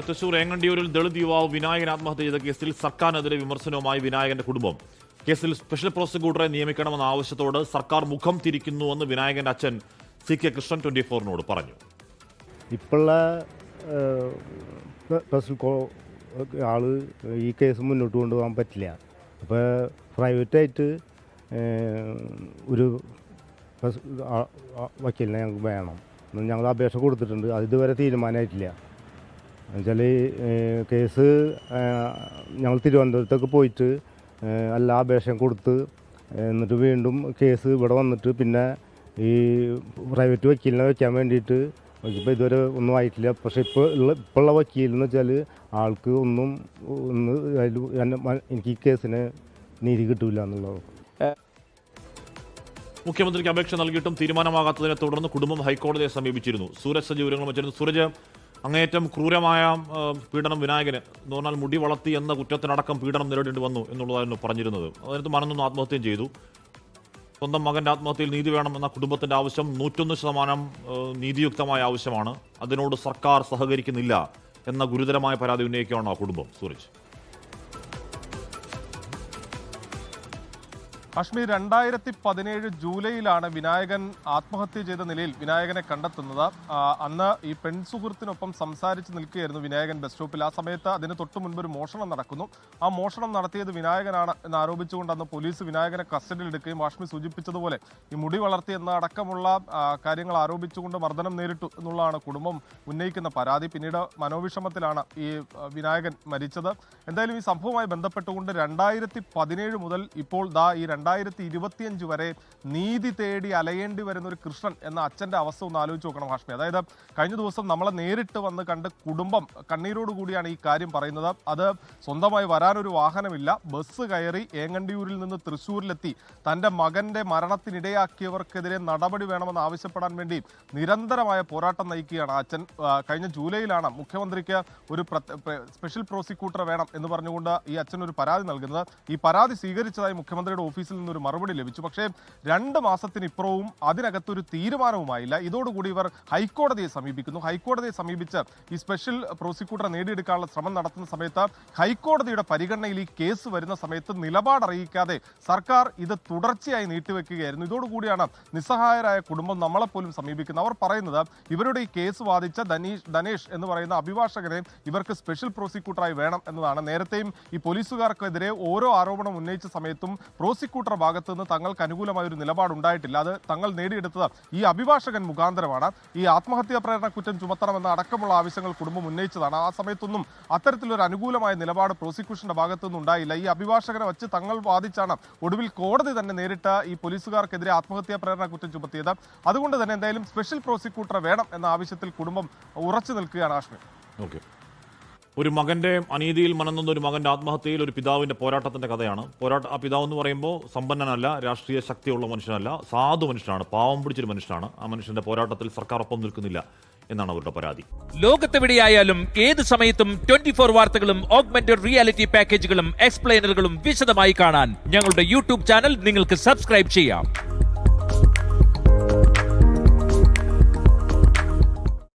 തൃശൂർ ഏങ്ങണ്ടിയൂരിൽ ദളിത് യുവാവ് വിനായകൻ ആത്മഹത്യ ചെയ്ത കേസിൽ സർക്കാരിനെതിരെ വിമർശനവുമായി വിനായകന്റെ കുടുംബം. കേസിൽ സ്പെഷ്യൽ പ്രോസിക്യൂട്ടറെ നിയമിക്കണമെന്ന ആവശ്യത്തോട് സർക്കാർ മുഖം തിരിക്കുന്നുവെന്ന് വിനായകന്റെ അച്ഛൻ CK കൃഷ്ണൻ 24 പറഞ്ഞു. ഇപ്പോഴുള്ള ആള് ഈ കേസ് മുന്നോട്ട് കൊണ്ടുപോകാൻ പറ്റില്ല. അപ്പോൾ പ്രൈവറ്റായിട്ട് ഒരു വക്കീലിനെ ഞങ്ങൾക്ക് വേണം. ഞങ്ങൾ അപേക്ഷ കൊടുത്തിട്ടുണ്ട്. അത് ഇതുവരെ തീരുമാനമായിട്ടില്ല. എന്നുവെച്ചാൽ കേസ് ഞങ്ങൾ തിരുവനന്തപുരത്തൊക്കെ പോയിട്ട് എല്ലാ അപേക്ഷയും കൊടുത്ത് എന്നിട്ട് വീണ്ടും കേസ് ഇവിടെ വന്നിട്ട് പിന്നെ ഈ പ്രൈവറ്റ് വക്കീലിനെ വയ്ക്കാൻ വേണ്ടിയിട്ട് ഇപ്പോൾ ഇതുവരെ ഒന്നും ആയിട്ടില്ല. പക്ഷേ ഇപ്പോഴുള്ള വക്കീലെന്ന് വെച്ചാൽ ആൾക്ക് എനിക്ക് ഈ കേസിന് നീതി കിട്ടില്ല എന്നുള്ളത്. മുഖ്യമന്ത്രിക്ക് അപേക്ഷ നൽകിയിട്ടും തീരുമാനമാകാത്തതിനെ തുടർന്ന് കുടുംബം ഹൈക്കോടതിയെ സമീപിച്ചിരുന്നു. സൂരജ് സജീവ് വിവരങ്ങൾ വെച്ചിരുന്നു. സൂരജ്, അങ്ങേയറ്റം ക്രൂരമായ പീഡനം വിനായകന് എന്ന് പറഞ്ഞാൽ മുടി വളർത്തി എന്ന കുറ്റത്തിനടക്കം പീഡനം നേരിടേണ്ടി വന്നു എന്നുള്ളതായിരുന്നു പറഞ്ഞിരുന്നത്. അതിനകത്ത് മനന്നൊന്ന് ആത്മഹത്യം ചെയ്തു. സ്വന്തം മകന്റെ ആത്മഹത്യയിൽ നീതി വേണം എന്ന കുടുംബത്തിന്റെ ആവശ്യം 101% നീതിയുക്തമായ ആവശ്യമാണ്. അതിനോട് സർക്കാർ സഹകരിക്കുന്നില്ല എന്ന ഗുരുതരമായ പരാതി ഉന്നയിക്കുകയാണോ കുടുംബം? സൂരജ്, കാശ്മീർ 2017 ജൂലൈയിലാണ് വിനായകൻ ആത്മഹത്യ ചെയ്ത നിലയിൽ വിനായകനെ കണ്ടെത്തുന്നത്. അന്ന് ഈ പെൺസുഹൃത്തിനൊപ്പം സംസാരിച്ച് നിൽക്കുകയായിരുന്നു വിനായകൻ ബസ് സ്റ്റോപ്പിൽ. ആ സമയത്ത് അതിന് തൊട്ട് മുൻപ് ഒരു മോഷണം നടക്കുന്നു. ആ മോഷണം നടത്തിയത് വിനായകനാണ് എന്ന് ആരോപിച്ചുകൊണ്ട് അന്ന് പോലീസ് വിനായകനെ കസ്റ്റഡിയിലെടുക്കുകയും വാഷ്മി സൂചിപ്പിച്ചതുപോലെ ഈ മുടി വളർത്തി എന്ന അടക്കമുള്ള കാര്യങ്ങൾ ആരോപിച്ചുകൊണ്ട് മർദ്ദനം നേരിട്ടു എന്നുള്ളതാണ് കുടുംബം ഉന്നയിക്കുന്ന പരാതി. പിന്നീട് മനോവിഷമത്തിലാണ് ഈ വിനായകൻ മരിച്ചത്. എന്തായാലും ഈ സംഭവവുമായി ബന്ധപ്പെട്ടുകൊണ്ട് 2017 മുതൽ ഇപ്പോൾ ഈ 2025 വരെ നീതി തേടി അലയേണ്ടി വരുന്ന ഒരു കൃഷ്ണൻ എന്ന അച്ഛൻ്റെ അവസ്ഥ ഒന്ന് ആലോചിച്ച് നോക്കണം ഹാഷ്മി. അതായത് കഴിഞ്ഞ ദിവസം നമ്മളെ നേരിട്ട് വന്ന് കണ്ട് കുടുംബം കണ്ണീരോട് കൂടിയാണ് ഈ കാര്യം പറയുന്നത്. അത് സ്വന്തമായി വരാനൊരു വാഹനമില്ല, ബസ് കയറി ഏങ്ങണ്ടിയൂരിൽ നിന്ന് തൃശ്ശൂരിലെത്തി തൻ്റെ മകൻ്റെ മരണത്തിനിടയാക്കിയവർക്കെതിരെ നടപടി വേണമെന്ന് ആവശ്യപ്പെടാൻ വേണ്ടി നിരന്തരമായ പോരാട്ടം നയിക്കുകയാണ് അച്ഛൻ. കഴിഞ്ഞ ജൂലൈയിലാണ് മുഖ്യമന്ത്രിക്ക് ഒരു സ്പെഷ്യൽ പ്രോസിക്യൂട്ടർ വേണം എന്ന് പറഞ്ഞുകൊണ്ട് ഈ അച്ഛൻ ഒരു പരാതി നൽകുന്നത്. ഈ പരാതി സ്വീകരിച്ചതായി മുഖ്യമന്ത്രിയുടെ ഓഫീസിൽ നിന്നൊരു മറുപടി ലഭിച്ചു. പക്ഷേ 2 മാസത്തിനിപ്പുറവും അതിനകത്തൊരു തീരുമാനവുമായില്ല. ഇതോടുകൂടി ഇവർ ഹൈക്കോടതിയെ സമീപിക്കുന്നു. ഹൈക്കോടതിയെ സമീപിച്ച് ഈ സ്പെഷ്യൽ പ്രോസിക്യൂട്ടറെ നേടിയെടുക്കാനുള്ള ശ്രമം നടത്തുന്ന സമയത്ത് ഹൈക്കോടതിയുടെ പരിഗണനയിൽ ഈ കേസ് വരുന്ന സമയത്ത് നിലപാടറിയിക്കാതെ സർക്കാർ ഇത് തുടർച്ചയായി നീട്ടിവെക്കുകയായിരുന്നു. ഇതോടുകൂടിയാണ് നിസ്സഹായരായ കുടുംബം നമ്മളെപ്പോലും സമീപിക്കുന്നത്. അവർ പറയുന്നത് ഇവരുടെ ഈ കേസ് വാദിച്ച ധനേഷ് എന്ന് പറയുന്ന അഭിഭാഷകനെ ഇവർക്ക് സ്പെഷ്യൽ പ്രോസിക്യൂട്ടറായി വേണം എന്നതാണ്. നേരത്തെയും ഈ പോലീസുകാർക്കെതിരെ ഓരോ ആരോപണം ഉന്നയിച്ച സമയത്തും പ്രോസിക്യൂട്ടർ ഭാഗത്ത് നിന്ന് തങ്ങൾക്ക് അനുകൂലമായ ഒരു നിലപാടുണ്ടായിട്ടില്ല. അത് തങ്ങൾ നേടിയെടുത്തത് ഈ അഭിഭാഷകൻ മുഖാന്തരമാണ്. ഈ ആത്മഹത്യാ പ്രേരണ കുറ്റം ചുമത്തണമെന്ന അടക്കമുള്ള ആവശ്യങ്ങൾ കുടുംബം ഉന്നയിച്ചതാണ്. ആ സമയത്തൊന്നും അത്തരത്തിലൊരു അനുകൂലമായ നിലപാട് പ്രോസിക്യൂഷന്റെ ഭാഗത്തു നിന്നുണ്ടായില്ല. ഈ അഭിഭാഷകനെ വെച്ച് തങ്ങൾ വാദിച്ചാണ് ഒടുവിൽ കോടതി തന്നെ നേരിട്ട് ഈ പോലീസുകാർക്കെതിരെ ആത്മഹത്യാ പ്രേരണ കുറ്റം ചുമത്തിയത്. അതുകൊണ്ട് തന്നെ എന്തായാലും സ്പെഷ്യൽ പ്രോസിക്യൂട്ടർ വേണം എന്ന ആവശ്യത്തിൽ കുടുംബം ഉറച്ചു നിൽക്കുകയാണ് ആഷ്മി. ഒരു മകന്റെ അനീതിയിൽ മനന്നുന്ന ഒരു മകന്റെ ആത്മഹത്യയിൽ ഒരു പിതാവിന്റെ പോരാട്ടത്തിന്റെ കഥയാണ്. ആ പിതാവ് എന്ന് പറയുമ്പോൾ സമ്പന്നനല്ല, രാഷ്ട്രീയ ശക്തിയുള്ള മനുഷ്യനല്ല, സാധു മനുഷ്യനാണ്, പാവം പിടിച്ചൊരു മനുഷ്യനാണ്. ആ മനുഷ്യന്റെ പോരാട്ടത്തിൽ സർക്കാർ ഒപ്പം നിൽക്കുന്നില്ല എന്നാണ് അവരുടെ പരാതി. ലോകത്തെവിടെയായാലും ഏത് സമയത്തും 24 വാർത്തകളും ഓഗ്മെന്റഡ് റിയാലിറ്റി പാക്കേജുകളും എക്സ്പ്ലെയിനറുകളും വിശദമായി കാണാൻ ഞങ്ങളുടെ YouTube ചാനൽ നിങ്ങൾക്ക് സബ്സ്ക്രൈബ് ചെയ്യാം.